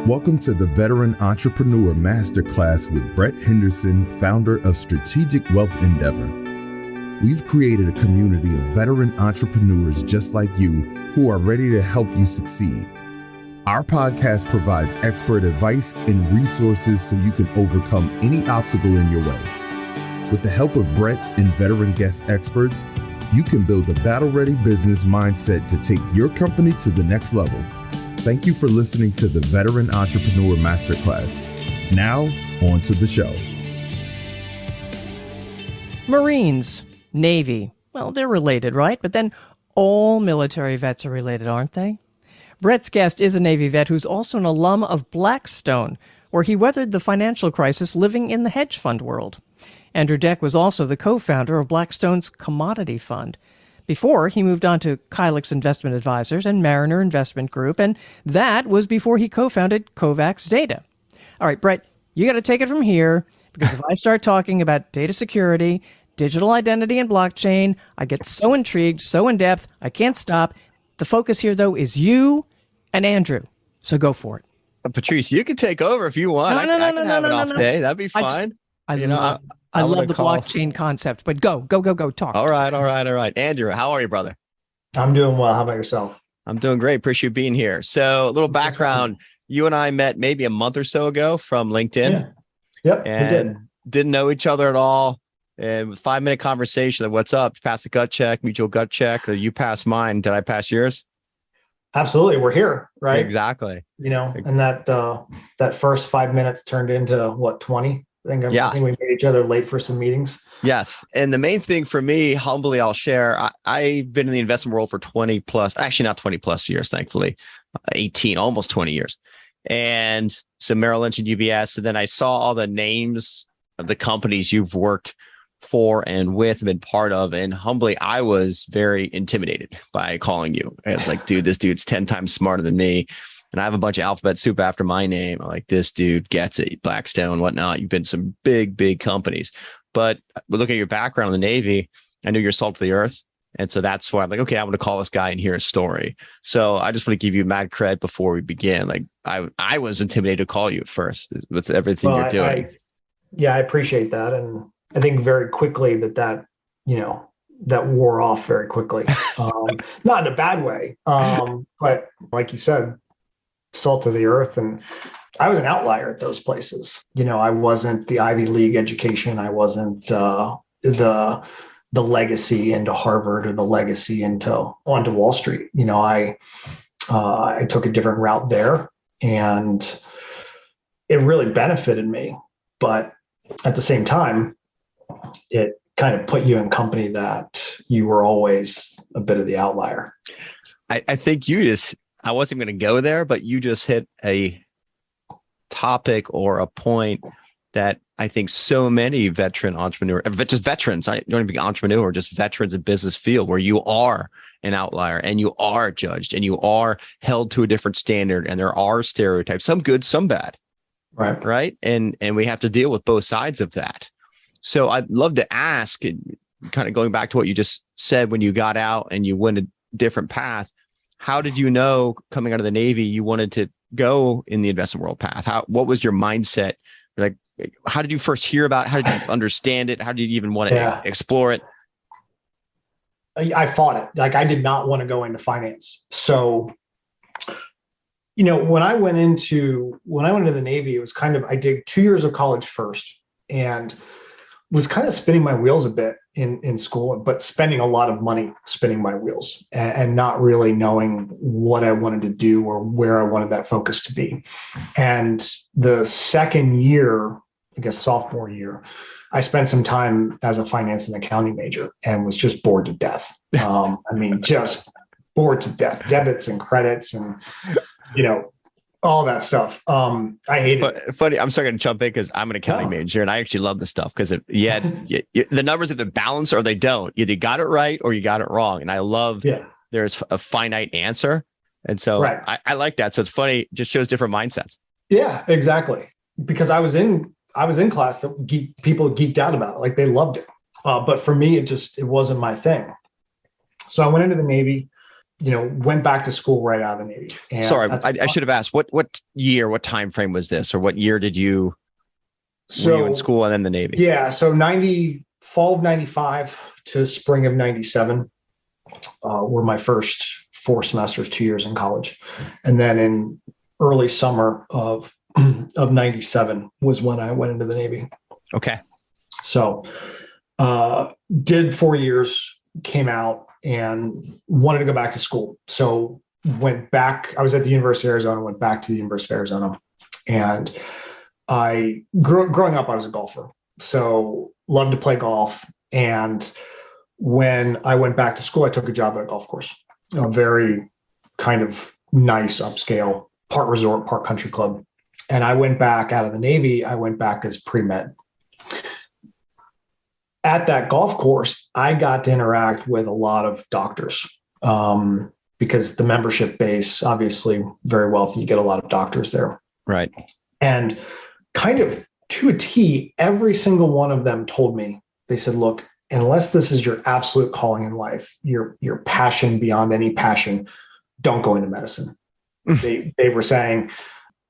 Welcome to the Veteran Entrepreneur Masterclass with Brett Henderson, founder of Strategic Wealth Endeavor. We've created a community of veteran entrepreneurs just like you who are ready to help you succeed. Our podcast provides expert advice and resources so you can overcome any obstacle in your way. With the help of Brett and veteran guest experts, you can build a battle-ready business mindset to take your company to the next level. Thank you for listening to the Veteran Entrepreneur Masterclass. Now, on to the show. Marines, Navy, well, they're related, right? But then all military vets are related, aren't they? Brett's guest is a Navy vet who's also an alum of Blackstone, where he weathered the financial crisis living in the hedge fund world. Andrew Deck was also the co-founder of Blackstone's commodity fund. Before, he moved on to Kylix Investment Advisors and Mariner Investment Group, and that was before he co-founded Covax Data. All right, Brett, you got to take it from here, because if I start talking about data security, digital identity, and blockchain, I get so intrigued, so in-depth, I can't stop. The focus here, though, is you and Andrew, so go for it. Patrice, you can take over if you want. I can have an off day. That'd be fine. I love the blockchain concept, but go, talk. All right. Andrew, how are you, brother? I'm doing well. How about yourself? I'm doing great. Appreciate you being here. So a little background, you and I met maybe a month or so ago from LinkedIn. Yeah. Yep, and didn't know each other at all. And with 5-minute conversation of what's up, pass the gut check, mutual gut check. You passed mine. Did I pass yours? Absolutely. We're here, right? Exactly. And that first 5 minutes turned into what, 20? I think we made each other late for some meetings. Yes. And the main thing for me, humbly, I'll share, I've been in the investment world for 20 plus, actually not 20 plus years, thankfully, 18, almost 20 years. And so Merrill Lynch and UBS. And then I saw all the names of the companies you've worked for and with and been part of. And humbly, I was very intimidated by calling you. It's like, dude, this dude's 10 times smarter than me. And I have a bunch of alphabet soup after my name. I'm like, this dude gets it, Blackstone, whatnot. You've been some big companies. But looking at your background in the Navy, I knew you're salt of the earth. And so that's why I'm like, okay, I'm going to call this guy and hear his story. So I just want to give you mad cred before we begin. Like I was intimidated to call you at first with everything you're doing. I appreciate that. And I think very quickly that wore off very quickly. Not in a bad way. But like you said, salt of the earth. And I was an outlier at those places. I wasn't the Ivy League education. I wasn't the legacy into Harvard or the legacy onto Wall Street. I took a different route there, and it really benefited me. But at the same time, it kind of put you in company that you were always a bit of the outlier. I think I wasn't going to go there, but you just hit a topic or a point that I think so many veteran entrepreneurs, just veterans, I don't even be entrepreneur, just veterans in business feel where you are an outlier and you are judged and you are held to a different standard and there are stereotypes, some good, some bad. Right. And we have to deal with both sides of that. So I'd love to ask, kind of going back to what you just said, when you got out and you went a different path, how did you know coming out of the Navy, you wanted to go in the investment world path? What was your mindset? Like, how did you first hear about it? How did you understand it? How did you even want to explore it? I fought it. Like, I did not want to go into finance. So, when I went into the Navy, it was kind of, I did 2 years of college first and was kind of spinning my wheels a bit in school, but spending a lot of money spinning my wheels and not really knowing what I wanted to do or where I wanted that focus to be. And the second year, I guess sophomore year, I spent some time as a finance and accounting major and was just bored to death. Just bored to death, debits and credits and, all that stuff. I hate it. Funny, I'm sorry to jump in because I'm an accounting major and I actually love this stuff because the numbers either balance or they don't. Either you got it right or you got it wrong. And I love there's a finite answer. And so I like that. So it's funny, it just shows different mindsets. Yeah, exactly. Because I was in class that people geeked out about it. Like they loved it. But for me, it wasn't my thing. So I went into the Navy. went back to school right out of the Navy. And sorry, I should have asked what year, what time frame was this, or what year were you in school and then the Navy? Yeah, so fall of 95 to spring of 97 were my first 4 semesters, 2 years in college. And then in early summer of 97 was when I went into the Navy. Okay. So did 4 years, came out and wanted to go back to school. So went back, I was at the University of Arizona, went back to the University of Arizona. And I growing up, I was a golfer. So loved to play golf. And when I went back to school, I took a job at a golf course, a very kind of nice upscale part resort, part country club. And I went back out of the Navy. I went back as pre-med. At that golf course, I got to interact with a lot of doctors because the membership base, obviously very wealthy. You get a lot of doctors there. Right. And kind of to a T, every single one of them told me, they said, look, unless this is your absolute calling in life, your passion beyond any passion, don't go into medicine. They were saying,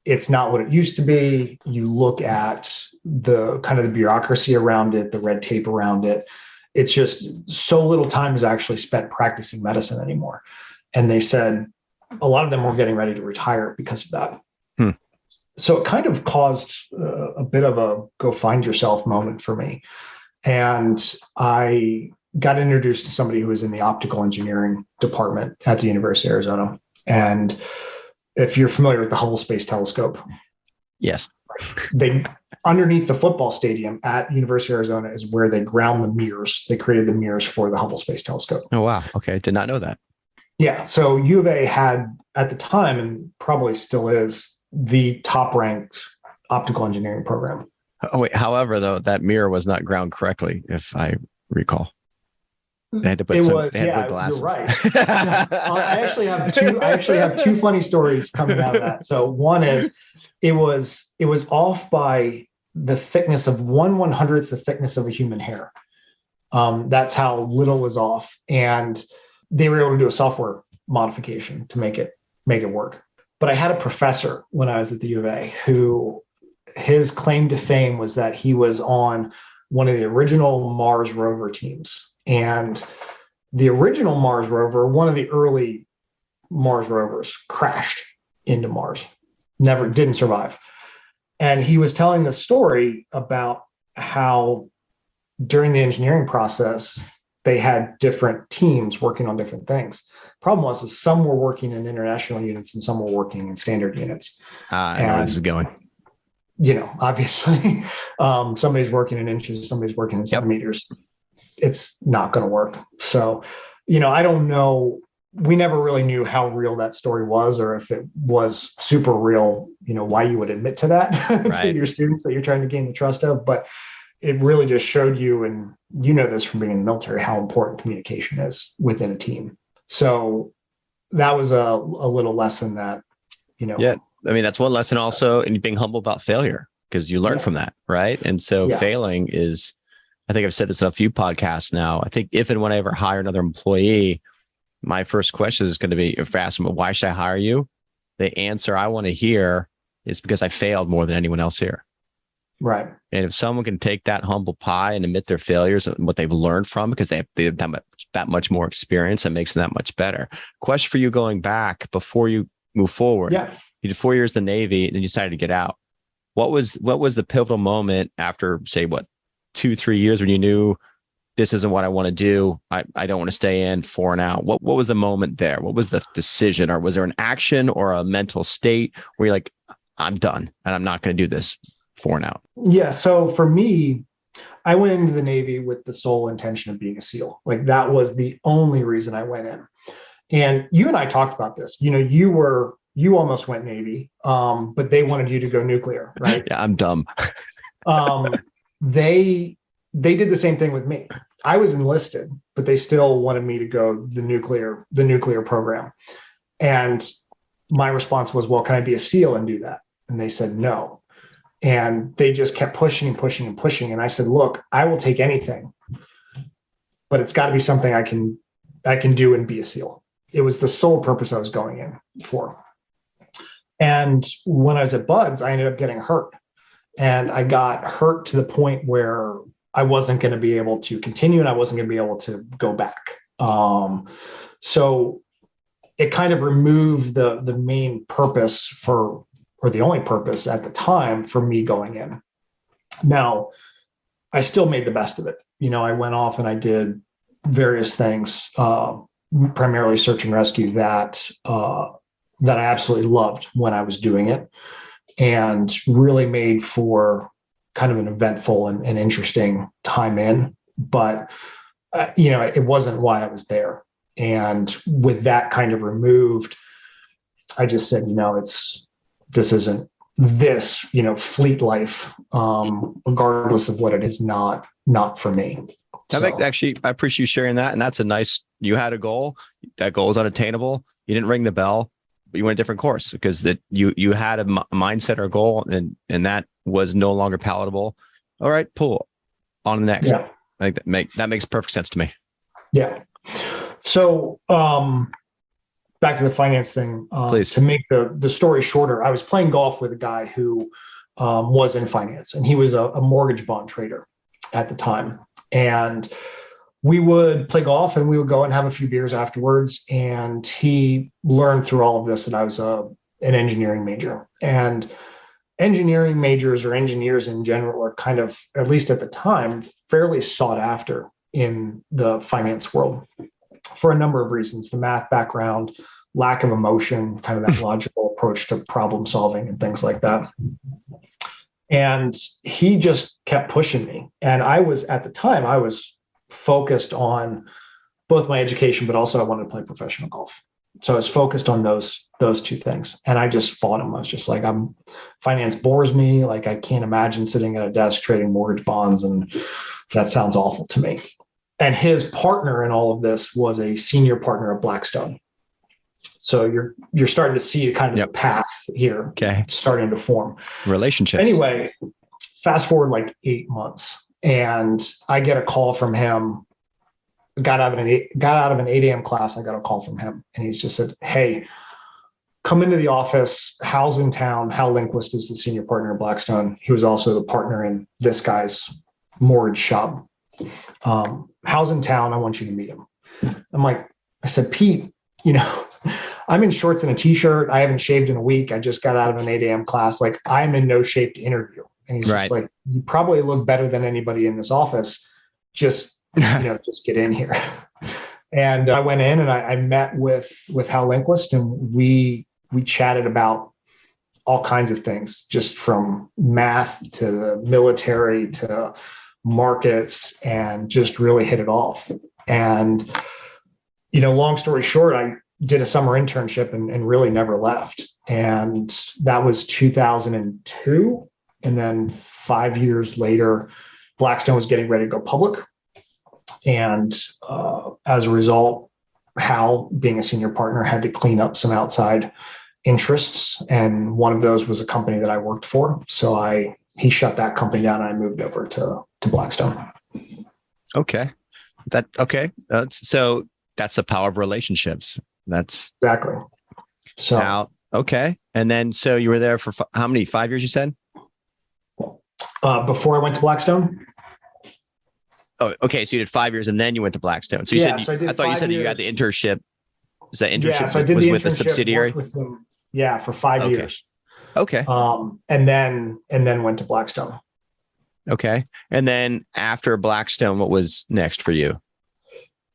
it's not what it used to be. You look at the kind of the bureaucracy around it, the red tape around it. It's just so little time is actually spent practicing medicine anymore. And they said a lot of them were getting ready to retire because of that. So it kind of caused a bit of a go find yourself moment for me. And I got introduced to somebody who was in the optical engineering department at the University of Arizona. And if you're familiar with the Hubble Space Telescope. Yes. They underneath the football stadium at University of Arizona is where they ground the mirrors. They created the mirrors for the Hubble Space Telescope. Oh, wow. Okay. Did not know that. Yeah. So U of A had at the time, and probably still is, the top ranked optical engineering program. Oh, wait. However, though, that mirror was not ground correctly, if I recall. They had to put glasses. You're right. I actually have two funny stories coming out of that. So one is it was off by the thickness of 1/100th the thickness of a human hair. That's how little was off. And they were able to do a software modification to make it work. But I had a professor when I was at the U of A who his claim to fame was that he was on one of the original Mars rover teams. And the original Mars rover, one of the early Mars rovers, crashed into Mars, didn't survive. And he was telling the story about how during the engineering process, they had different teams working on different things. Problem was some were working in international units and some were working in standard units. I know where this is going. Obviously, somebody's working in inches, somebody's working in centimeters. It's not going to work. So, I don't know. We never really knew how real that story was, or if it was super real, why you would admit to that to your students that you're trying to gain the trust of. But it really just showed you, and this from being in the military, how important communication is within a team. So that was a little lesson that, Yeah. I mean, that's one lesson also, and being humble about failure, because you learn from that. Right. And so failing is, I think I've said this on a few podcasts now. I think if and when I ever hire another employee, my first question is going to be, if I ask them, why should I hire you? The answer I want to hear is because I failed more than anyone else here. Right. And if someone can take that humble pie and admit their failures and what they've learned from, because they have that much more experience, it makes them that much better. Question for you going back before you move forward. Yeah. You did 4 years in the Navy and then you decided to get out. What was the pivotal moment after, say, 2-3 years when you knew this isn't what I want to do? I don't want to stay in, for and out. What was the moment there? What was the decision? Or was there an action or a mental state where you're like, I'm done and I'm not going to do this for and out? Yeah. So for me, I went into the Navy with the sole intention of being a SEAL. Like that was the only reason I went in. And you and I talked about this. You almost went Navy, but they wanted you to go nuclear, right? Yeah, I'm dumb. They did the same thing with me. I was enlisted, but they still wanted me to go the nuclear program. And my response was, well, can I be a SEAL and do that? And they said no. And they just kept pushing and pushing and pushing. And I said, look, I will take anything, but it's got to be something I can do and be a SEAL. it was the sole purpose I was going in for. And when I was at Buds, I ended up getting hurt. And I got hurt to the point where I wasn't going to be able to continue and I wasn't going to be able to go back. So it kind of removed the main purpose or the only purpose at the time for me going in. Now, I still made the best of it. I went off and I did various things, primarily search and rescue that I absolutely loved when I was doing it, and really made for kind of an eventful and interesting time in. But, it wasn't why I was there. And with that kind of removed, I just said, this isn't this, fleet life, regardless of what it is, not for me. Actually, I appreciate you sharing that. And that's you had a goal. That goal is unattainable. You didn't ring the bell, but you went a different course because you had a mindset or goal, and that was no longer palatable. All right, pull on to the next. Yeah. I think that makes perfect sense to me. Yeah. So, back to the finance thing, Please. To make the story shorter, I was playing golf with a guy who was in finance, and he was a mortgage bond trader at the time. And we would play golf and we would go and have a few beers afterwards. And he learned through all of this that I was an engineering major. And engineering majors, or engineers in general, are kind of, at least at the time, fairly sought after in the finance world for a number of reasons. The math background, lack of emotion, kind of that logical approach to problem solving and things like that. And he just kept pushing me. And at the time, I was focused on both my education, but also I wanted to play professional golf. So I was focused on those two things. And I just fought him. I was just like, finance bores me. Like, I can't imagine sitting at a desk trading mortgage bonds. And that sounds awful to me. And his partner in all of this was a senior partner of Blackstone. So you're starting to see kind of the path here starting to form. Relationships. Anyway, fast forward like 8 months, and I get a call from him. Got out of an 8 a.m. class. I got a call from him, and he's just said, "Hey, come into the office. Hal's in town. Hal Lindquist is the senior partner of Blackstone. He was also the partner in this guy's mortgage shop. Hal's in town. I want you to meet him." I said, "Pete, I'm in shorts and a t-shirt. I haven't shaved in a week. I just got out of an 8 a.m. class. Like, I'm in no shape to interview." And he's just like, "You probably look better than anybody in this office. Just get in here." And I went in and I met with Hal Lindquist, and we chatted about all kinds of things, just from math to the military to markets, and just really hit it off. And, long story short, I did a summer internship and really never left. And that was 2002. And then 5 years later, Blackstone was getting ready to go public. And as a result, Hal, being a senior partner, had to clean up some outside interests. And one of those was a company that I worked for. So he shut that company down, and I moved over to Blackstone. Okay. So that's the power of relationships. That's exactly. So now, okay. And then, so you were there for how many? 5 years, you said? Before I went to Blackstone. Oh, okay. So you did 5 years and then you went to Blackstone. So you said, I thought you said you had the internship. Is that internship? Yeah, so I did the with the internship subsidiary? with them, for 5 years. Okay. And then went to Blackstone. Okay. And then after Blackstone, what was next for you?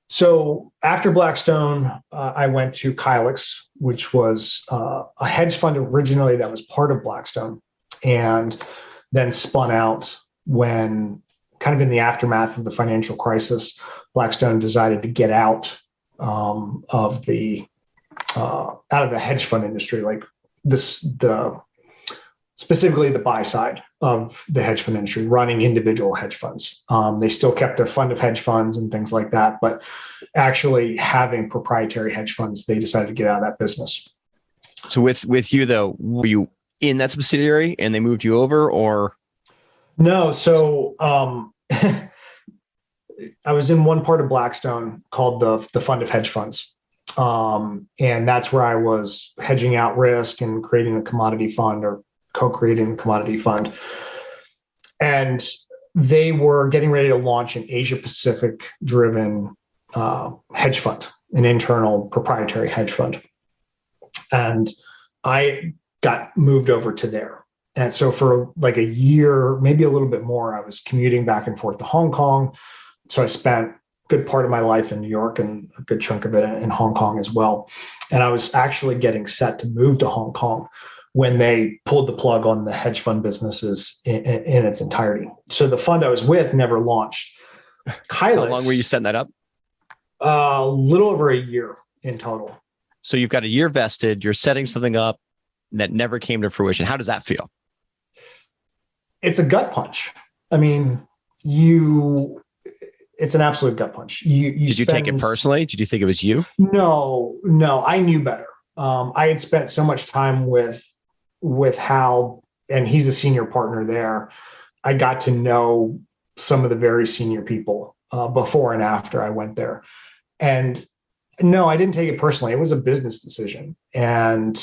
So after Blackstone, I went to Covax, which was a hedge fund originally that was part of Blackstone, and then spun out when, kind of in the aftermath of the financial crisis, Blackstone decided to get out of the hedge fund industry, like specifically the buy side of the hedge fund industry, running individual hedge funds. They still kept their fund of hedge funds and things like that, but actually having proprietary hedge funds, they decided to get out of that business. So with you though, were you in that subsidiary and they moved you over, or? No. So I was in one part of Blackstone called the fund of hedge funds. And that's where I was hedging out risk and creating a commodity fund or co-creating a commodity fund. And they were getting ready to launch an Asia Pacific driven hedge fund, an internal proprietary hedge fund. And I got moved over to there. And so for like a year, maybe a little bit more, I was commuting back and forth to Hong Kong. So I spent a good part of my life in New York and a good chunk of it in Hong Kong as well. And I was actually getting set to move to Hong Kong when they pulled the plug on the hedge fund businesses in its entirety. So the fund I was with never launched. How long were you setting that up? A little over a year in total. So you've got a year vested, you're setting something up that never came to fruition. How does that feel? It's a gut punch. I mean, it's an absolute gut punch. Did you take it personally? Did you think it was you? No, I knew better. I had spent so much time with Hal, and he's a senior partner there. I got to know some of the very senior people before and after I went there. And no, I didn't take it personally. It was a business decision. And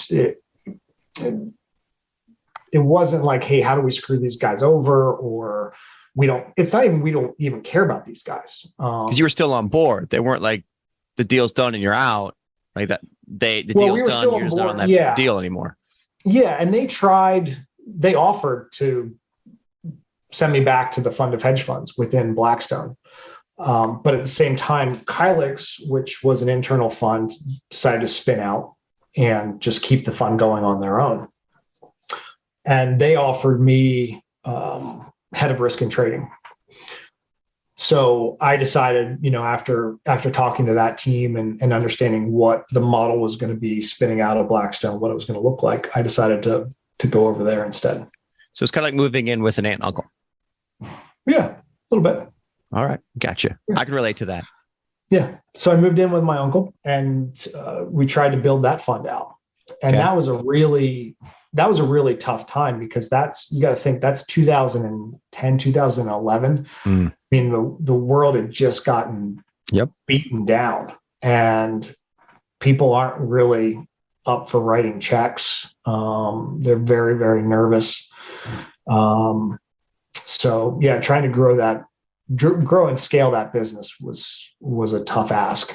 it wasn't like, hey, how do we screw these guys over? Or we don't even care about these guys. Because you were still on board. They weren't like the deal's done and you're out. Like that, the deal's done, you're just not on that deal anymore. Yeah. And they offered to send me back to the fund of hedge funds within Blackstone. But at the same time, Kylix, which was an internal fund, decided to spin out and just keep the fund going on their own. And they offered me head of risk and trading. So I decided, after talking to that team and understanding what the model was going to be spinning out of Blackstone, what it was going to look like, I decided to go over there instead. So it's kind of like moving in with an aunt and uncle. Yeah, a little bit. All right. Gotcha. I can relate to that. Yeah. So I moved in with my uncle and we tried to build that fund out. And that was a really tough time because you got to think that's 2010, 2011. I mean, the world had just gotten beaten down and people aren't really up for writing checks. They're very, very nervous. So yeah, trying to grow and scale that business was a tough ask.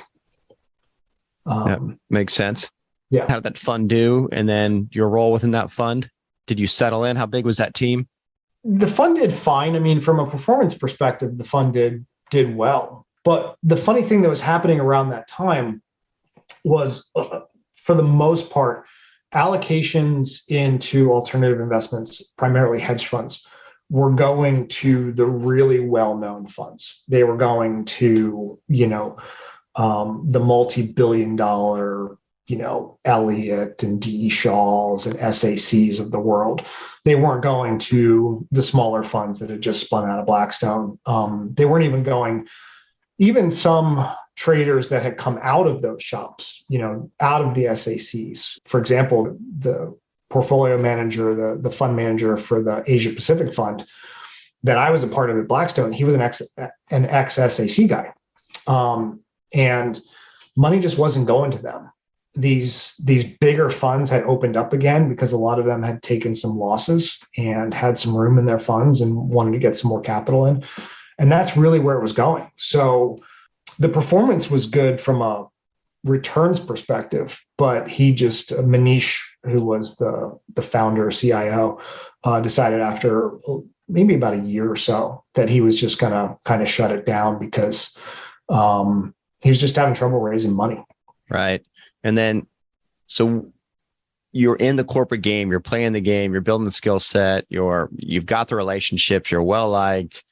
Makes sense. Yeah. How did that fund do? And then your role within that fund, did you settle in? How big was that team? The fund did fine. I mean, from a performance perspective, the fund did well. But the funny thing that was happening around that time was, for the most part, allocations into alternative investments, primarily hedge funds, were going to the really well-known funds. They were going to, the multi-billion-dollar, Elliott and D. Shaw's and SACs of the world. They weren't going to the smaller funds that had just spun out of Blackstone. They weren't even going, even some traders that had come out of those shops, out of the SACs. For example, the portfolio manager, the fund manager for the Asia Pacific fund that I was a part of at Blackstone, he was an ex-SAC guy. And money just wasn't going to them. These bigger funds had opened up again because a lot of them had taken some losses and had some room in their funds and wanted to get some more capital in. And that's really where it was going. So the performance was good from a returns perspective, but Manish, who was the founder, CIO, decided after maybe about a year or so that he was just going to kind of shut it down because he was just having trouble raising money. Right. And then, so you're in the corporate game, you're playing the game, you're building the skill set, you've got the relationships, you're well-liked,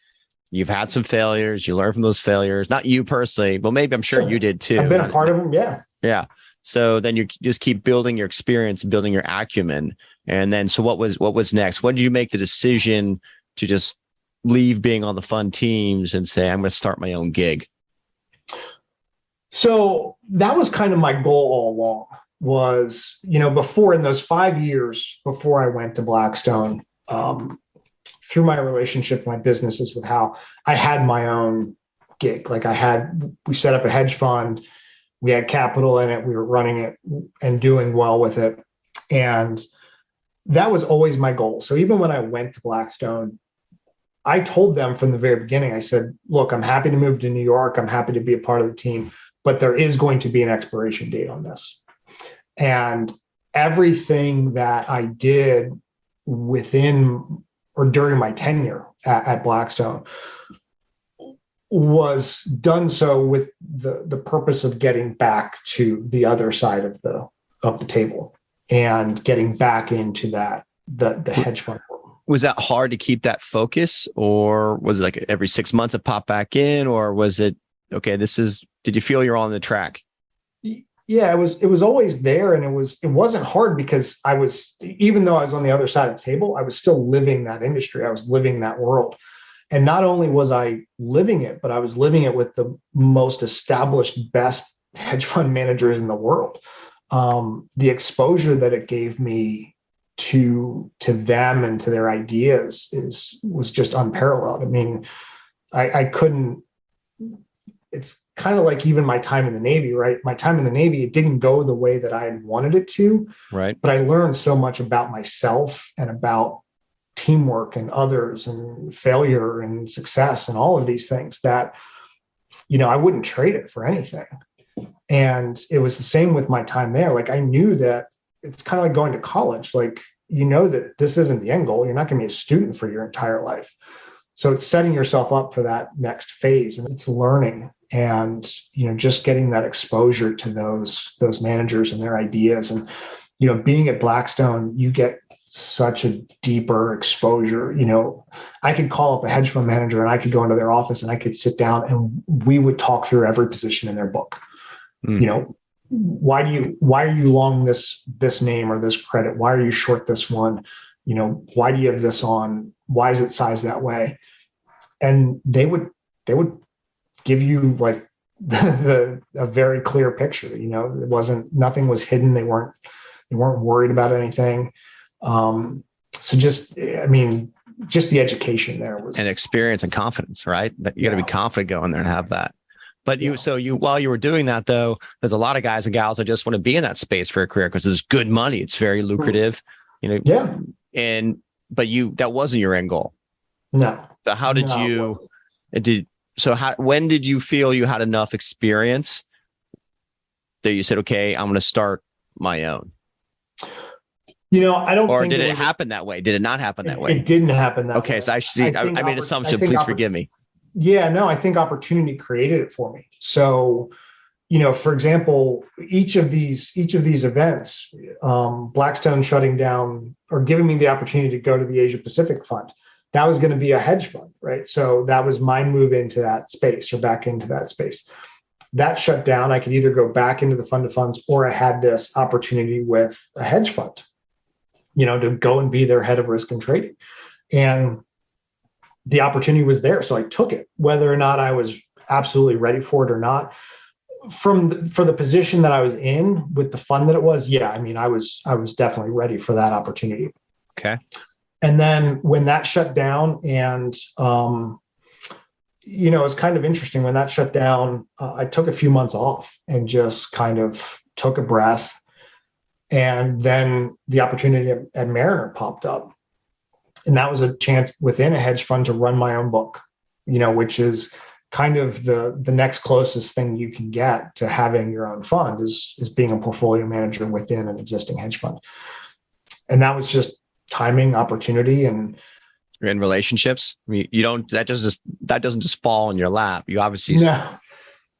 you've had some failures, you learn from those failures, not you personally, but maybe I'm sure you did too. I've been a part of them. Yeah. Yeah. So then you just keep building your experience and building your acumen. And then, so what was next? When did you make the decision to just leave being on the fun teams and say, I'm going to start my own gig? So that was kind of my goal all along was, before, in those 5 years before I went to Blackstone, through my relationship, my businesses with Hal, I had my own gig. Like we set up a hedge fund. We had capital in it. We were running it and doing well with it. And that was always my goal. So even when I went to Blackstone, I told them from the very beginning, I said, look, I'm happy to move to New York. I'm happy to be a part of the team, but there is going to be an expiration date on this. And everything that I did within or during my tenure at Blackstone was done so with the purpose of getting back to the other side of the table and getting back into the hedge fund world. Was that hard to keep that focus, or was it like every 6 months it popped back in, or was it, okay, did you feel you're on the track? Yeah, it was always there, and it wasn't hard because even though I was on the other side of the table, I was still living that industry. I was living that world. And not only was I living it, but I was living it with the most established, best hedge fund managers in the world. The exposure that it gave me to them and to their ideas was just unparalleled. I mean, I couldn't. It's kind of like even my time in the Navy, right? My time in the Navy, it didn't go the way that I had wanted it to. Right. But I learned so much about myself and about teamwork and others and failure and success and all of these things that, I wouldn't trade it for anything. And it was the same with my time there. Like, I knew that it's kind of like going to college. Like, that this isn't the end goal. You're not going to be a student for your entire life. So it's setting yourself up for that next phase, and it's learning and, just getting that exposure to those managers and their ideas. And, being at Blackstone, you get such a deeper exposure. I could call up a hedge fund manager and I could go into their office and I could sit down and we would talk through every position in their book. Why are you long this name or this credit? Why are you short this one? Why do you have this on? Why is it sized that way? And they would give you like a very clear picture. Nothing was hidden. They weren't worried about anything. So just the education there was, and experience and confidence, right? That you got to be confident going there and have that. But while you were doing that though, there's a lot of guys and gals that just want to be in that space for a career because it's good money. It's very lucrative, Yeah. But that wasn't your end goal. No. So when did you feel you had enough experience that you said, okay, I'm going to start my own? I don't or think did it happen that way? Did it not happen that way? It didn't happen that way. Okay. So I made an assumption. Please forgive me. Yeah, no, I think opportunity created it for me. So, for example, each of these events, Blackstone shutting down or giving me the opportunity to go to the Asia Pacific Fund, that was going to be a hedge fund, right? So that was my move into that space or back into that space. That shut down. I could either go back into the fund of funds, or I had this opportunity with a hedge fund, to go and be their head of risk and trading. And the opportunity was there. So I took it, whether or not I was absolutely ready for it or not. For the position that I was in with the fund that it was, yeah, I was definitely ready for that opportunity. Okay. And then when that shut down, and it's kind of interesting when that shut down, I took a few months off and just kind of took a breath. And then the opportunity at Mariner popped up. And that was a chance within a hedge fund to run my own book, which is kind of the next closest thing you can get to having your own fund is being a portfolio manager within an existing hedge fund. And that was just timing, opportunity, and relationships. That doesn't just fall in your lap. You obviously that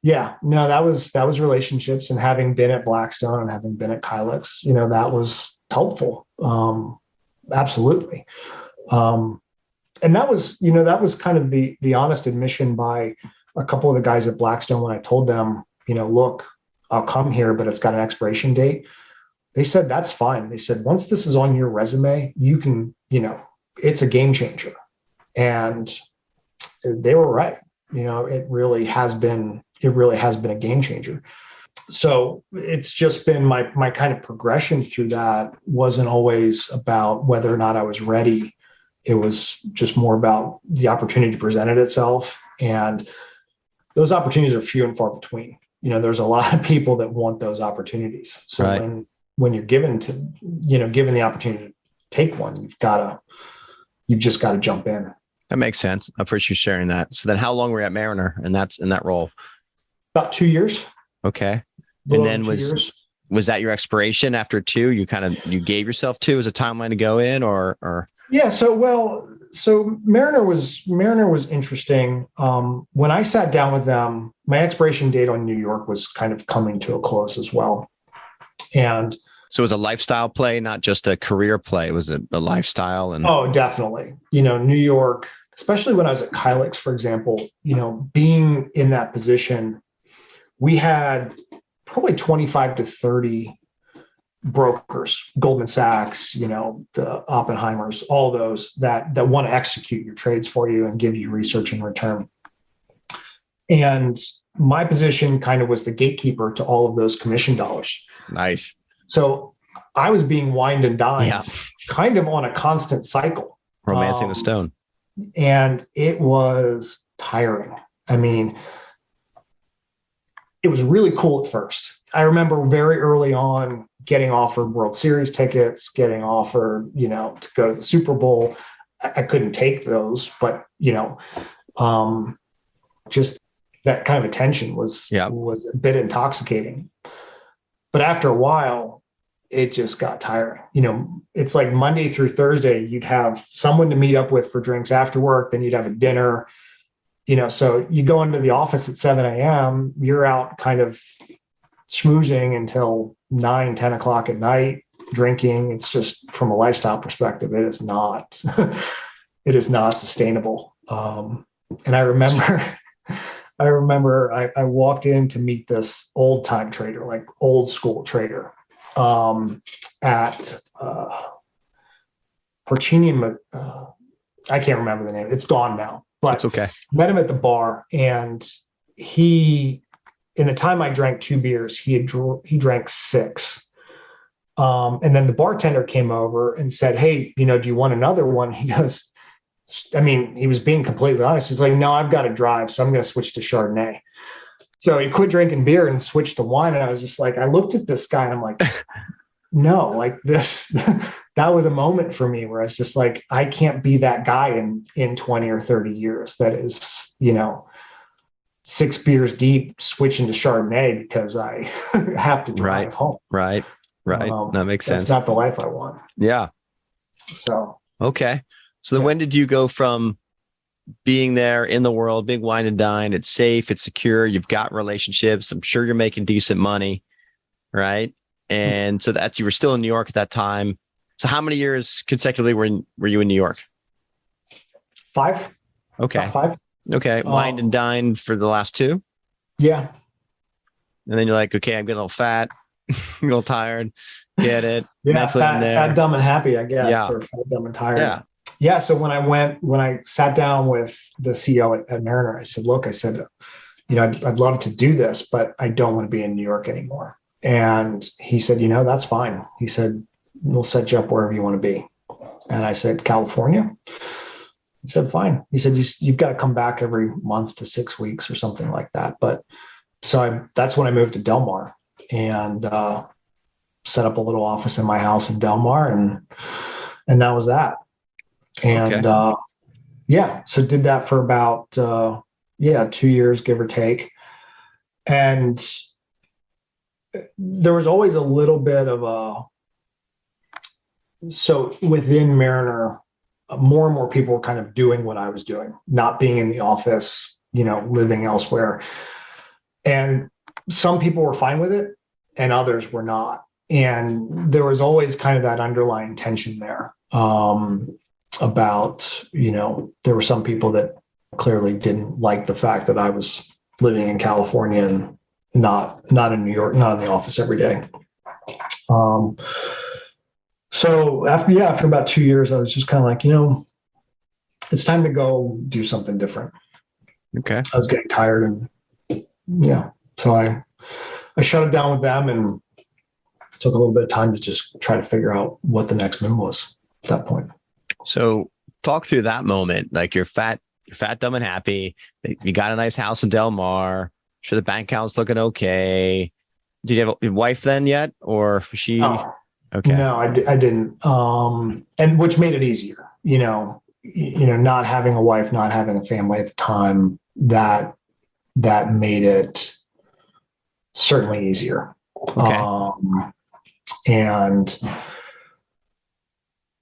was relationships, and having been at Blackstone and having been at Kylix, that was helpful. Absolutely. And that was kind of the honest admission by a couple of the guys at Blackstone when I told them, look, I'll come here, but it's got an expiration date. They said, that's fine. They said, once this is on your resume, you can, it's a game changer. And they were right. It really has been a game changer. So it's just been my kind of progression through that wasn't always about whether or not I was ready. It was just more about the opportunity presented itself. And those opportunities are few and far between. there's a lot of people that want those opportunities. So Right. when you're given the opportunity to take one, you've just got to jump in. That makes sense. I appreciate you sharing that. So then how long were you at Mariner and that's in that role? About 2 years. Okay. And then 2 years. Was that your expiration after 2? You gave yourself 2 as a timeline to go in or? Yeah. So Mariner was interesting. When I sat down with them, my expiration date on New York was kind of coming to a close as well. And so it was a lifestyle play, not just a career play. It was a lifestyle. And oh, definitely. New York, especially when I was at Kylix, for example, being in that position, we had probably 25 to 30 brokers, Goldman Sachs, the Oppenheimers, all those that want to execute your trades for you and give you research in return. And my position kind of was the gatekeeper to all of those commission dollars. Nice. So I was being wined and dined kind of on a constant cycle. Romancing the stone. And it was tiring. I mean, it was really cool at first. I remember very early on getting offered World Series tickets, getting offered, to go to the Super Bowl. I couldn't take those, but, just that kind of attention was a bit intoxicating. But after a while, it just got tiring. It's like Monday through Thursday, you'd have someone to meet up with for drinks after work, then you'd have a dinner. So you go into the office at 7 a.m., you're out kind of schmoozing until 9, 10 o'clock at night, drinking. It's just from a lifestyle perspective, it is not sustainable. And I remember I walked in to meet this old time trader, like old school trader, at Porcini. I can't remember the name. It's gone now. But that's okay. Met him at the bar, and in the time I drank 2 beers, he drank 6. And then the bartender came over and said, "Hey, do you want another one?" He goes, he was being completely honest. He's like, "No, I've got to drive, so I'm going to switch to Chardonnay." So he quit drinking beer and switched to wine. And I was just like, I looked at this guy and I'm like, no, like this, that was a moment for me where I was just like, I can't be that guy in 20 or 30 years that is, 6 beers deep, switching to Chardonnay because I have to drive home. Right. That makes sense. That's not the life I want. Yeah. So, okay. So then when did you go from being there in the world, being wine and dine, it's safe, it's secure, you've got relationships, I'm sure you're making decent money, right? And so you were still in New York at that time. So how many years consecutively were you in New York? 5. Okay. About 5. Okay. Wine and dine for the last 2? Yeah. And then you're like, okay, I'm getting a little fat, a little tired. Get it. Yeah. Fat, dumb, and happy, I guess. Yeah. Or fat, dumb, and tired. Yeah. Yeah. So when I sat down with the CEO at Mariner, I said, look, I'd love to do this, but I don't want to be in New York anymore. And he said, that's fine. He said, we'll set you up wherever you want to be. And I said, California? He said, fine. He said, you've got to come back every month to 6 weeks or something like that. But so that's when I moved to Del Mar and set up a little office in my house in Del Mar. And that was that. And so did that for about 2 years, give or take. And there was always a little bit of so within Mariner, more and more people were kind of doing what I was doing, not being in the office, living elsewhere. And some people were fine with it and others were not. And there was always kind of that underlying tension there. About, there were some people that clearly didn't like the fact that I was living in California and not in New York, not in the office every day. So after about 2 years, I was just kind of like, it's time to go do something different. Okay. I was getting tired so I shut it down with them and took a little bit of time to just try to figure out what the next move was at that point. So talk through that moment. Like you're fat, dumb, and happy. You got a nice house in Del Mar, Sure, the bank account's looking okay. Did you have a wife then yet, or was she? Oh, Okay. no, I didn't. And which made it easier, not having a wife, not having a family at the time, that made it certainly easier. Okay. And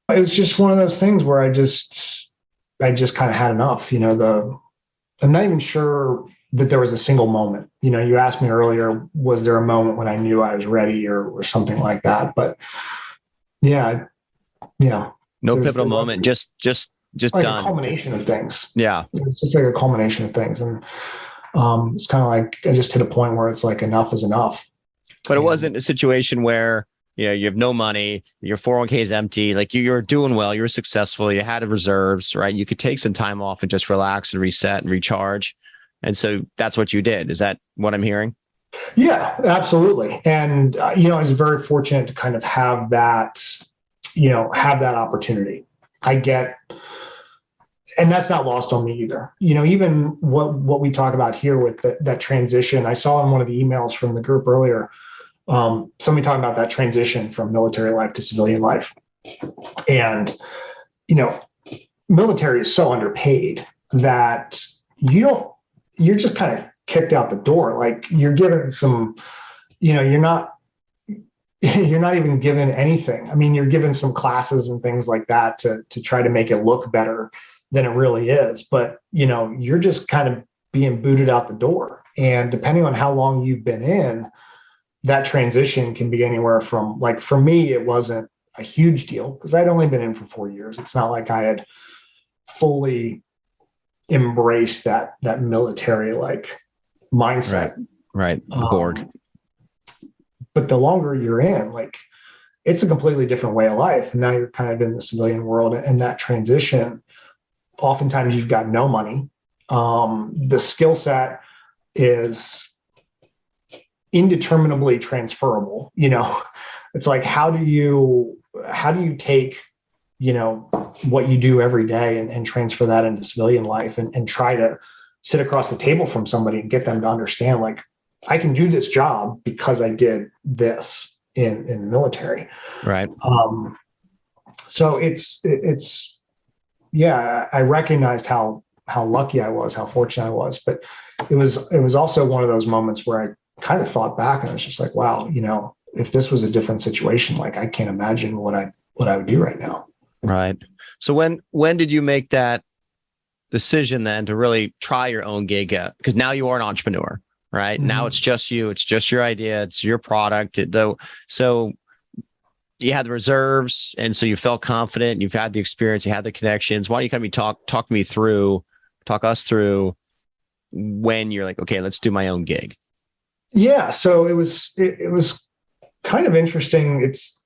it was just one of those things where I just kind of had enough. I'm not even sure that there was a single moment. You asked me earlier, was there a moment when I knew I was ready or something like that? But yeah, no pivotal moment, just like done. a culmination of things. Yeah. It's just like a culmination of things. And it's kind of like I just hit a point where it's like enough is enough. But it wasn't a situation where you have no money, your 401k is empty, like you're doing well, you were successful, you had reserves, right? You could take some time off and just relax and reset and recharge. And so that's what you did. Is that what I'm hearing? Yeah, absolutely. And, I was very fortunate to kind of have that opportunity. And that's not lost on me either. Even what we talk about here with that transition, I saw in one of the emails from the group earlier, somebody talking about that transition from military life to civilian life. And, military is so underpaid that you're just kind of kicked out the door. Like you're given some, you're not even given anything. I mean, you're given some classes and things like that to try to make it look better than it really is. But, you're just kind of being booted out the door. And depending on how long you've been in, that transition can be anywhere from, like, for me, it wasn't a huge deal because I'd only been in for 4 years. It's not like I had fully embraced that military like mindset. Right. Borg. But the longer you're in, like, it's a completely different way of life. And now you're kind of in the civilian world, and that transition, oftentimes you've got no money. The skill set is indeterminably transferable. It's like, how do you take, what you do every day and transfer that into civilian life and try to sit across the table from somebody and get them to understand, like, I can do this job because I did this in the military. Right. So yeah, I recognized how lucky I was, how fortunate I was, but it was also one of those moments where I kind of thought back and I was just like, wow, if this was a different situation, like, I can't imagine what I would do right now. Right. So when did you make that decision then to really try your own gig? Because now you are an entrepreneur, right? Mm-hmm. Now it's just you, it's just your idea, it's your product. So you had the reserves, and so you felt confident. You've had the experience, you had the connections. Why don't you kind of talk us through when you're like, okay, let's do my own gig? Yeah. So it was kind of interesting. It's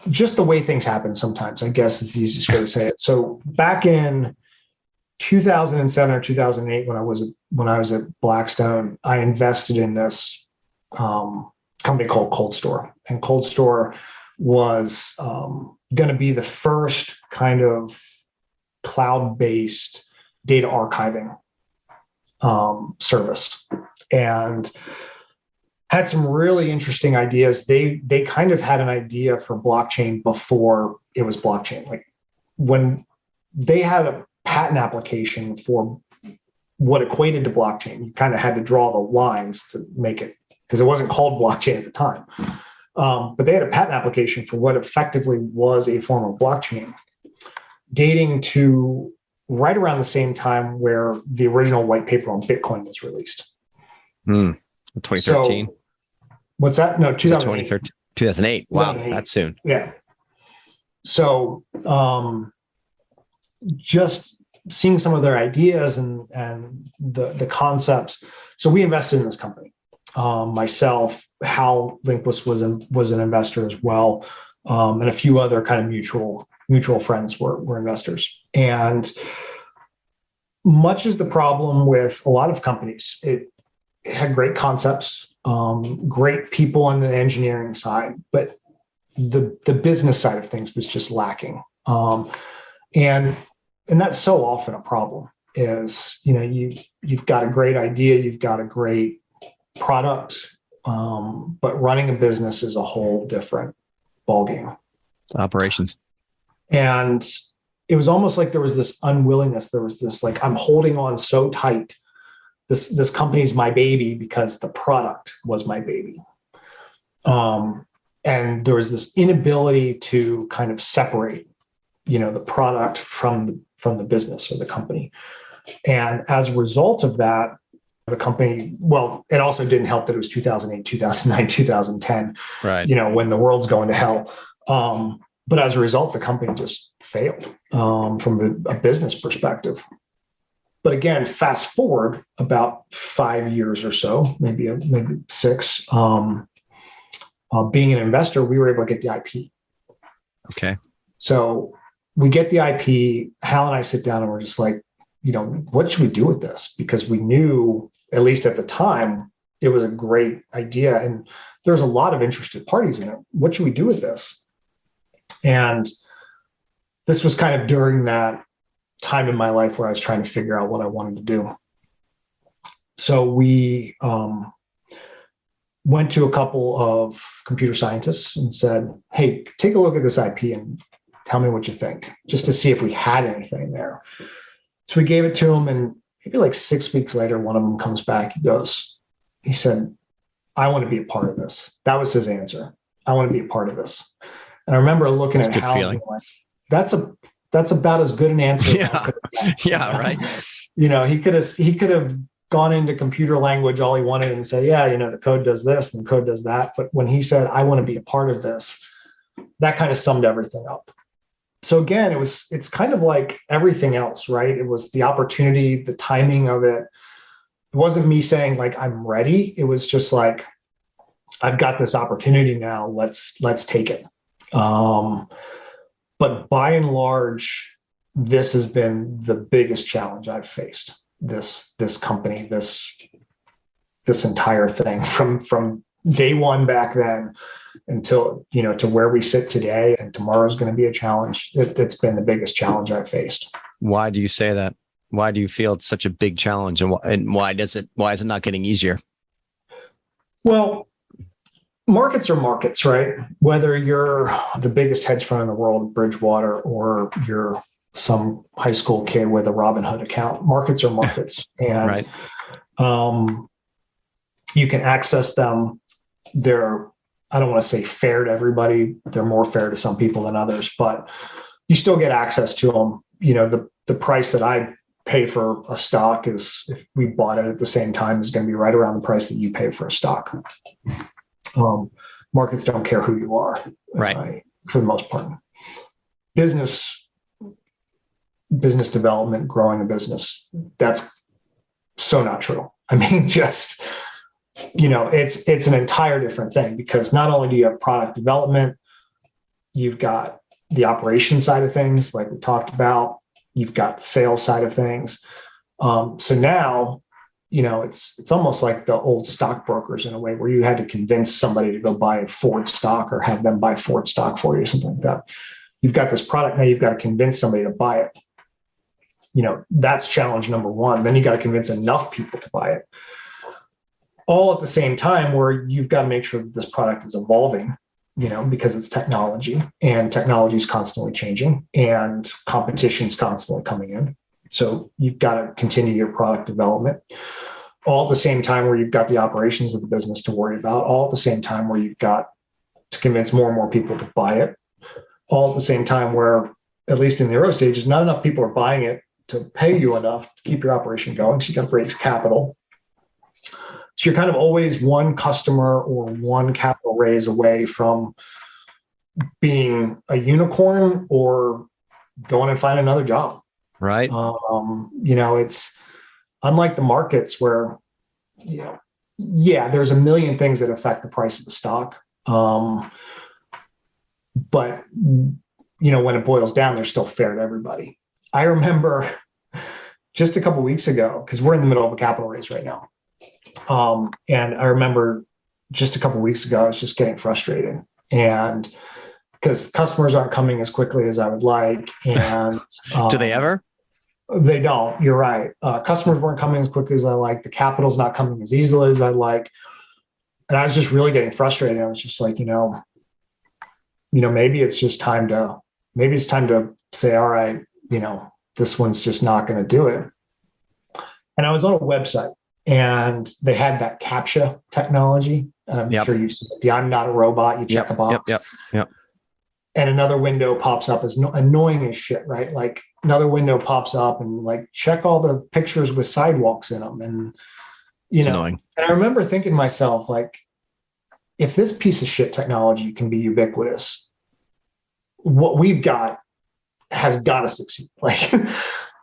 just the way things happen sometimes, I guess is the easiest way to say it. So back in 2007 or 2008, when I was at Blackstone, I invested in this company called Cold Store, and Cold Store was going to be the first kind of cloud-based data archiving service, and had some really interesting ideas. They kind of had an idea for blockchain before it was blockchain. Like, when they had a patent application for what equated to blockchain, you kind of had to draw the lines to make it, because it wasn't called blockchain at the time. But they had a patent application for what effectively was a form of blockchain, dating to right around the same time where the original white paper on Bitcoin was released. 2013. So, what's that? No, 2008. 2008. Wow, 2008. That's soon. Yeah. So just seeing some of their ideas and the concepts. So we invested in this company. Myself, Hal Lindquist was an investor as well, and a few other kind of mutual friends were investors. And much is the problem with a lot of companies. It had great concepts, great people on the engineering side, but the business side of things was just lacking. And that's so often a problem. is, you've got a great idea, you've got a great product, but running a business is a whole different ballgame. Operations. And it was almost like there was this unwillingness. There was this like, I'm holding on so tight. This company's my baby because the product was my baby. And there was this inability to kind of separate, the product from the business or the company. And as a result of that, the company, well, it also didn't help that it was 2008, 2009, 2010, right. When the world's going to hell. But as a result, the company just failed from a business perspective. But again, fast forward about 5 years or so, maybe 6, being an investor, we were able to get the IP. Okay. So we get the IP. Hal and I sit down and we're just like, what should we do with this? Because we knew, at least at the time, it was a great idea. And there's a lot of interested parties in it. What should we do with this? And this was kind of during that time in my life where I was trying to figure out what I wanted to do. So we went to a couple of computer scientists and said, hey, take a look at this IP and tell me what you think, just to see if we had anything there. So we gave it to him, and maybe like 6 weeks later, one of them comes back. He said, I want to be a part of this. That was his answer. I want to be a part of this. And I remember looking at Hal and like, that's about as good an answer. Yeah, right. He could have gone into computer language all he wanted and say, the code does this and the code does that. But when he said, I want to be a part of this, that kind of summed everything up. So again, it's kind of like everything else, right? It was the opportunity, the timing of it. It wasn't me saying like, I'm ready. It was just like, I've got this opportunity now. Let's take it. But by and large, this has been the biggest challenge I've faced. This company, this entire thing from day one back then until, to where we sit today, and tomorrow's going to be a challenge. It's been the biggest challenge I've faced. Why do you say that? Why do you feel it's such a big challenge, and why is it not getting easier? Well, markets are markets, right? Whether you're the biggest hedge fund in the world, Bridgewater, or you're some high school kid with a Robinhood account, markets are markets. And right. You can access them. They're, I don't want to say fair to everybody. They're more fair to some people than others, but you still get access to them. The price that I pay for a stock is, if we bought it at the same time, is going to be right around the price that you pay for a stock. Markets don't care who you are, right? For the most part. Business development, growing a business, that's so not true. I mean, just, it's an entire different thing, because not only do you have product development, you've got the operation side of things, like we talked about, you've got the sales side of things. So now, it's almost like the old stockbrokers in a way, where you had to convince somebody to go buy Ford stock or have them buy Ford stock for you, something like that. You've got this product, now you've got to convince somebody to buy it. That's challenge number one. Then you got to convince enough people to buy it. All at the same time, where you've got to make sure that this product is evolving, because it's technology, and technology is constantly changing, and competition's constantly coming in. So you've got to continue your product development. All at the same time, where you've got the operations of the business to worry about. All at the same time, where you've got to convince more and more people to buy it. All at the same time, where, at least in the early stages, not enough people are buying it to pay you enough to keep your operation going. So you got to raise capital. So you're kind of always one customer or one capital raise away from being a unicorn or going and find another job. Right. It's unlike the markets where, there's a million things that affect the price of the stock. But, when it boils down, they're still fair to everybody. I remember just a couple of weeks ago, because we're in the middle of a capital raise right now. And I remember just a couple of weeks ago, I was just getting frustrated, and because customers aren't coming as quickly as I would like. And do they ever? They don't. You're right. Customers weren't coming as quickly as I like. The capital's not coming as easily as I like. And I was just really getting frustrated. I was just like, maybe it's just maybe it's time to say, all right, this one's just not going to do it. And I was on a website and they had that CAPTCHA technology. And I'm sure you've seen it. The I'm not a robot. You check a box. Yep. And another window pops up as annoying as shit, right? Like another window pops up and like check all the pictures with sidewalks in them. And, annoying. And I remember thinking to myself, like, if this piece of shit technology can be ubiquitous, what we've got has got to succeed. Like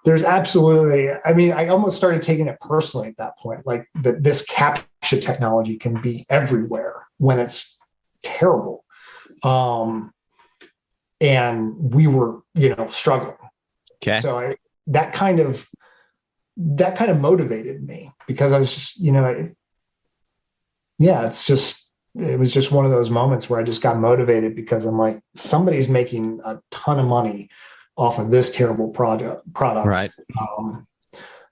there's absolutely, I almost started taking it personally at that point, like that this CAPTCHA technology can be everywhere when it's terrible. And we were, struggling. Okay. So that kind of motivated me because I was just, it was just one of those moments where I just got motivated because I'm like, somebody's making a ton of money off of this terrible product. Right.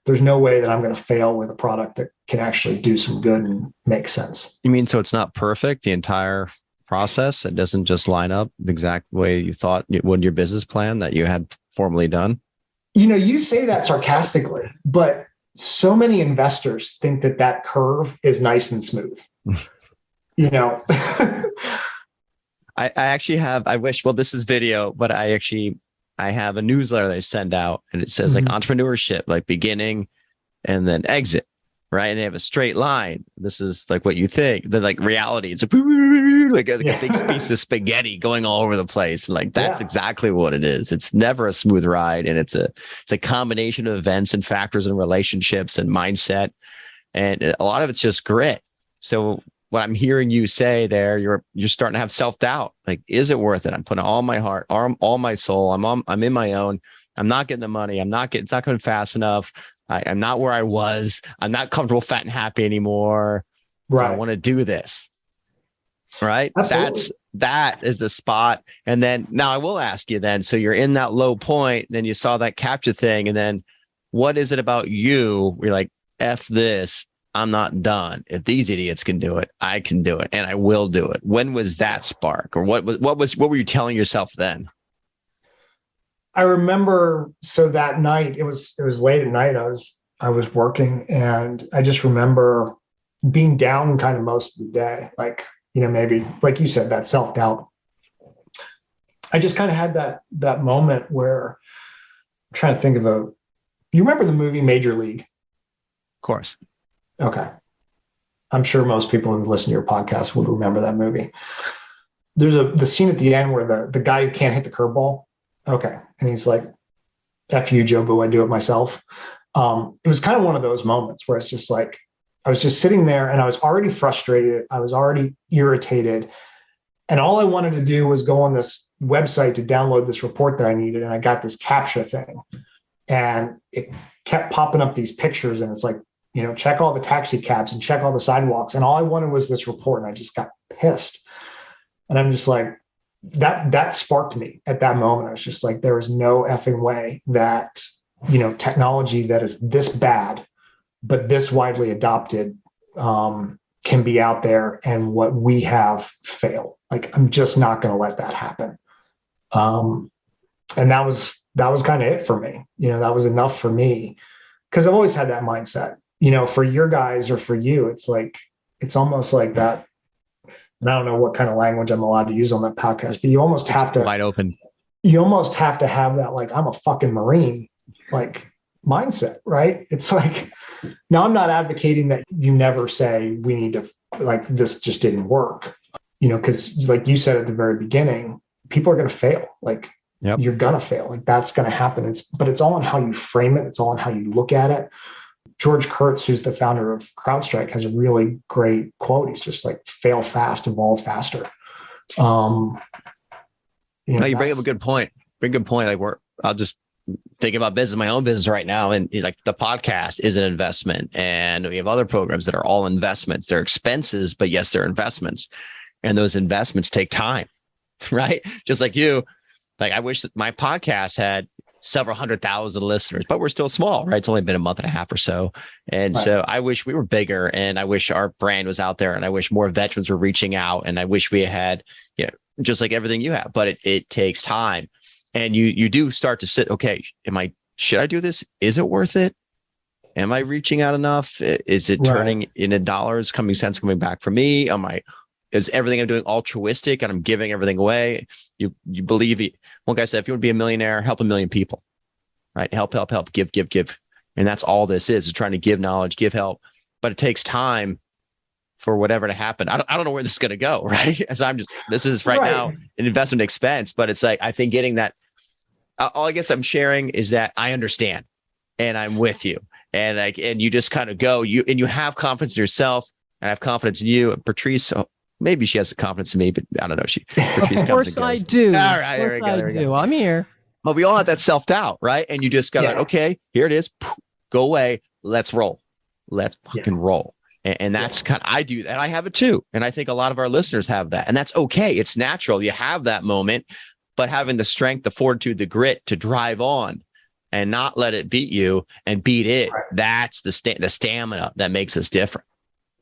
There's no way that I'm going to fail with a product that can actually do some good and make sense. You mean, so it's not perfect, the entire process? It doesn't just line up the exact way you thought it would, your business plan that you had formerly done? You say that sarcastically, but so many investors think that curve is nice and smooth. I actually have, this is video, but I have a newsletter that I send out and it says like entrepreneurship, like beginning and then exit, right? And they have a straight line. This is like what you think. Then like reality, it's like a big piece of spaghetti going all over the place. Like that's exactly what it is. It's never a smooth ride. And it's a combination of events and factors and relationships and mindset. And a lot of it's just grit. So what I'm hearing you say there, you're starting to have self-doubt. Like, is it worth it? I'm putting all my heart, all my soul. I'm in my own. I'm not getting the money. It's not going fast enough. I'm not where I was. I'm not comfortable, fat and happy anymore. Right. I want to do this. Right. Absolutely. That is the spot. And then now I will ask you then, so you're in that low point, then you saw that CAPTCHA thing. And then what is it about you? Where you're like, F this. I'm not done. If these idiots can do it, I can do it, and I will do it. When was that spark, or what were you telling yourself then? I remember. So that night, it was late at night. I was working, and I just remember being down kind of most of the day. Like maybe like you said, that self-doubt. I just kind of had that moment where I'm trying to think of you remember the movie Major League? Of course. Okay. I'm sure most people who listen to your podcast would remember that movie. There's the scene at the end where the guy who can't hit the curveball. Okay. And he's like, F you, Joe Boo, I do it myself. It was kind of one of those moments where it's just like, I was just sitting there and I was already frustrated. I was already irritated. And all I wanted to do was go on this website to download this report that I needed. And I got this CAPTCHA thing and it kept popping up these pictures. And it's like, check all the taxi cabs and check all the sidewalks. And all I wanted was this report. And I just got pissed. And I'm just like, that sparked me at that moment. I was just like, there is no effing way that, technology that is this bad, but this widely adopted, can be out there and what we have fail. Like, I'm just not going to let that happen. And that was kind of it for me. That was enough for me because I've always had that mindset. For your guys or for you, it's like, it's almost like that. And I don't know what kind of language I'm allowed to use on that podcast, but you almost have to wide open. You almost have to have that, like, I'm a fucking Marine, like mindset, right? It's like, now I'm not advocating that you never say we need to, like, this just didn't work, because like you said at the very beginning, people are going to fail. Like, you're going to fail. Like, that's going to happen. But it's all on how you frame it. It's all on how you look at it. George Kurtz, who's the founder of CrowdStrike, has a really great quote. He's just like, fail fast, evolve faster. You bring up a good point. Like, I'll just think about business, my own business right now. And like, the podcast is an investment, and we have other programs that are all investments. They're expenses, but yes, they're investments. And those investments take time, right? Just like you, like, I wish that my podcast had several 100,000 listeners, but we're still small, right? It's only been a month and a half or so. And Right. so I wish we were bigger, and I wish our brand was out there, and I wish more veterans were reaching out, and I wish we had, just like everything you have, but it takes time. And you do start to sit, okay, should I do this? Is it worth it? Am I reaching out enough? Is it turning into dollars, coming back for me? Is everything I'm doing altruistic and I'm giving everything away? You believe it. One guy said, if you want to be a millionaire, help a million people, right? Help, give. And that's all this is trying to give knowledge, give help, but it takes time for whatever to happen. I don't know where this is going to go, right? As this is right now an investment expense, but it's like, I think getting that, all I guess I'm sharing is that I understand and I'm with you. And you just kind of go, you have confidence in yourself, and I have confidence in you. And Patrice, maybe she has confidence in me, but I don't know. Patrice of course I do. All right, there we go. I'm here. But we all have that self-doubt, right? And you just got to, okay, here it is. Go away. Let's roll. Let's fucking roll. And that's I do that. I have it too. And I think a lot of our listeners have that. And that's okay. It's natural. You have that moment, but having the strength, the fortitude, the grit to drive on and not let it beat you and beat it. Right. That's the stamina that makes us different,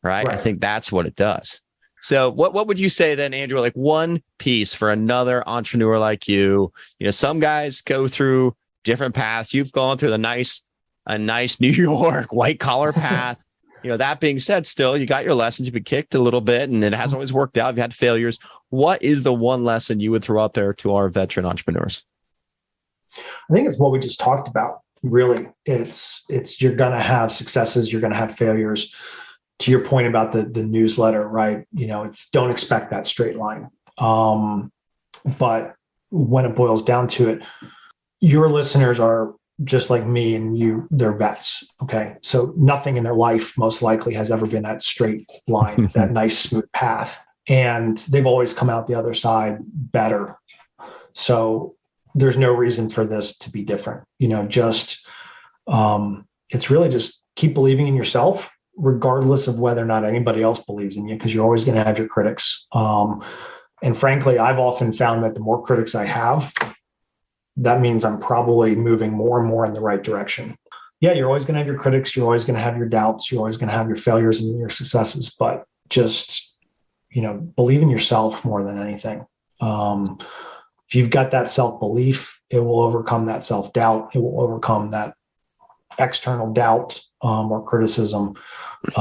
right? I think that's what it does. So what would you say then, Andrew, like one piece for another entrepreneur like you? Some guys go through different paths. You've gone through a nice New York white collar path. That being said, still, you got your lessons. You've been kicked a little bit and it hasn't always worked out. You've had failures. What is the one lesson you would throw out there to our veteran entrepreneurs? I think it's what we just talked about. Really, it's you're going to have successes. You're going to have failures. To your point about the newsletter, right? It's don't expect that straight line. But when it boils down to it, your listeners are just like me and you, they're vets. Okay. So nothing in their life most likely has ever been that straight line, that nice smooth path. And they've always come out the other side better. So there's no reason for this to be different. It's really just keep believing in yourself, regardless of whether or not anybody else believes in you, because you're always going to have your critics. And frankly, I've often found that the more critics I have, that means I'm probably moving more and more in the right direction. Yeah, you're always going to have your critics. You're always going to have your doubts. You're always going to have your failures and your successes, but just, believe in yourself more than anything. If you've got that self-belief, it will overcome that self-doubt. It will overcome that external doubt or criticism. Just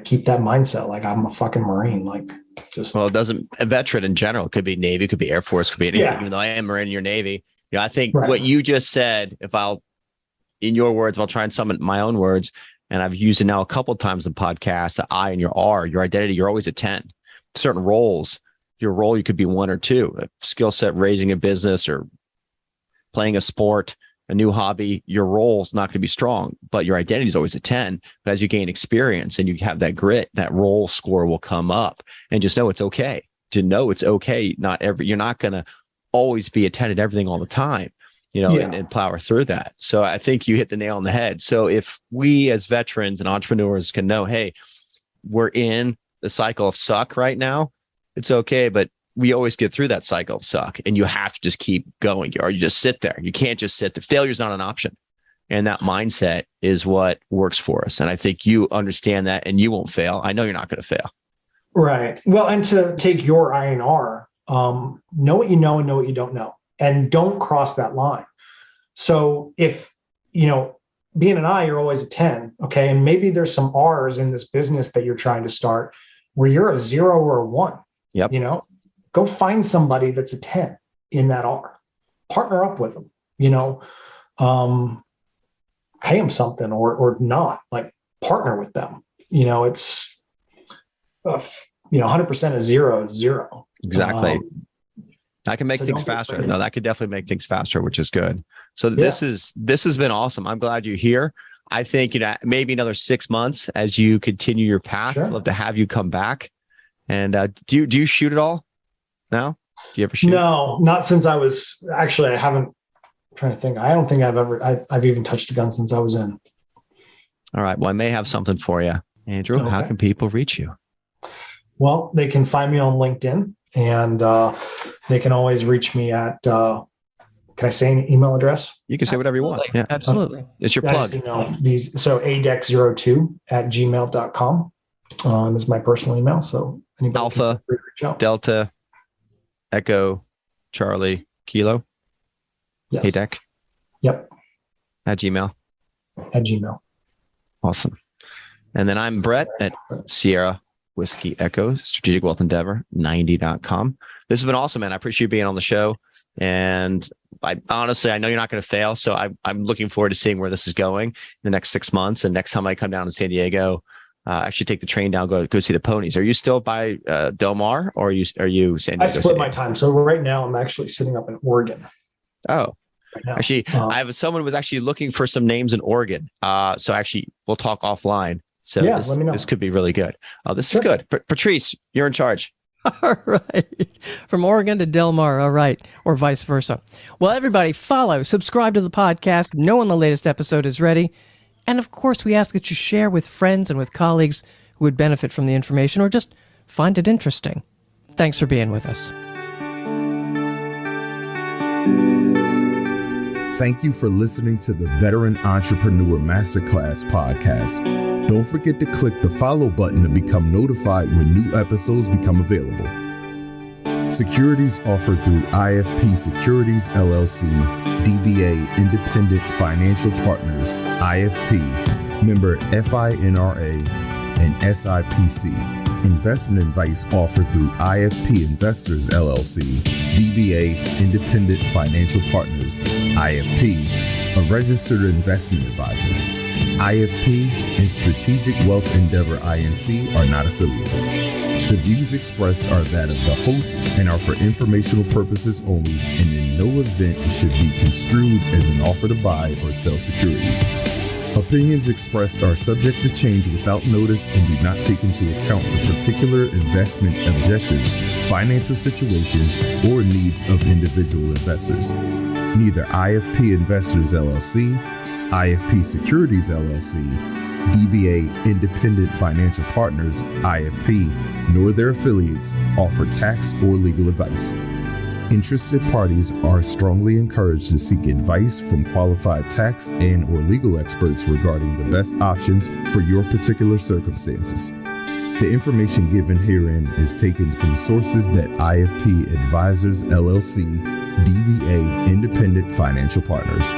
keep that mindset. Like, I'm a fucking Marine. Well, it doesn't, a veteran in general, it could be Navy, could be Air Force, could be anything, even though I am Marine, you're Navy. I think what you just said, in your words, I'll try and sum it in my own words, and I've used it now a couple of times in the podcast, the I and your R, your identity, you're always a 10. Certain roles, your role, you could be 1 or 2. A skill set, raising a business or playing a sport, a new hobby, your role's not going to be strong, but your identity is always a 10. But as you gain experience and you have that grit, that role score will come up. And just know it's okay. To know it's okay. You're not going to always be a 10 at everything all the time, and plow through that. So I think you hit the nail on the head. So if we as veterans and entrepreneurs can know, hey, we're in the cycle of suck right now, it's okay, but we always get through that cycle of suck, and you have to just keep going, or you just sit there. You can't just sit there. Failure's not an option. And that mindset is what works for us. And I think you understand that, and you won't fail. I know you're not going to fail. Right. Well, and to take your INR, know what you know and know what you don't know, and don't cross that line. So if, being an I, you're always a 10. Okay. And maybe there's some R's in this business that you're trying to start where you're a 0 or a 1. Yep. Go find somebody that's a 10 in that R. Partner up with them, pay them something or not, partner with them. It's, 100% of 0 is 0. Exactly. That can make things faster. No, that could definitely make things faster, which is good. So this has been awesome. I'm glad you're here. I think, maybe another 6 months as you continue your path. Sure. I'd love to have you come back. And do you shoot at all now? Do you ever shoot? No, not since I was actually, I haven't. I'm trying to think. I don't think I've even touched a gun since I was in. All right. Well, I may have something for you, Andrew. Okay. How can people reach you? Well, they can find me on LinkedIn, and they can always reach me at can I say an email address? You can say whatever you want. Yeah, Absolutely. it's your plug. So adex02@gmail.com is my personal email. So anybody Alpha, can reach out. Delta, Echo, Charlie, Kilo. Yes. ADEC. Yep. At Gmail. At Gmail. Awesome. And then I'm Brett at Sierra Whiskey Echo, Strategic Wealth Endeavor, 90.com. This has been awesome, man. I appreciate you being on the show. And I honestly, I know you're not going to fail. So I'm looking forward to seeing where this is going in the next 6 months. And next time I come down to San Diego, actually take the train down, go see the ponies. Are you still by Del Mar, or are you San Diego? I split my time. So right now I'm actually sitting up in Oregon. Oh, right now. Actually, I have someone was actually looking for some names in Oregon. So actually we'll talk offline. So yeah, let me know. This could be really good. This is good. Patrice, you're in charge. All right. From Oregon to Del Mar. All right. Or vice versa. Well, everybody follow, subscribe to the podcast, know when the latest episode is ready. And of course, we ask that you share with friends and with colleagues who would benefit from the information or just find it interesting. Thanks for being with us. Thank you for listening to the Veteran Entrepreneur Masterclass podcast. Don't forget to click the follow button to become notified when new episodes become available. Securities offered through IFP Securities LLC, DBA Independent Financial Partners, IFP, member FINRA, and SIPC. Investment advice offered through IFP Investors LLC, DBA Independent Financial Partners, IFP, a registered investment advisor. IFP and Strategic Wealth Endeavor INC are not affiliated. The views expressed are that of the host and are for informational purposes only, and in no event should be construed as an offer to buy or sell securities. Opinions expressed are subject to change without notice and do not take into account the particular investment objectives, financial situation, or needs of individual investors. Neither IFP Investors LLC, IFP Securities LLC, DBA Independent Financial Partners, IFP, nor their affiliates offer tax or legal advice. Interested parties are strongly encouraged to seek advice from qualified tax and or legal experts regarding the best options for your particular circumstances. The information given herein is taken from sources that IFP Advisors LLC, DBA Independent Financial Partners.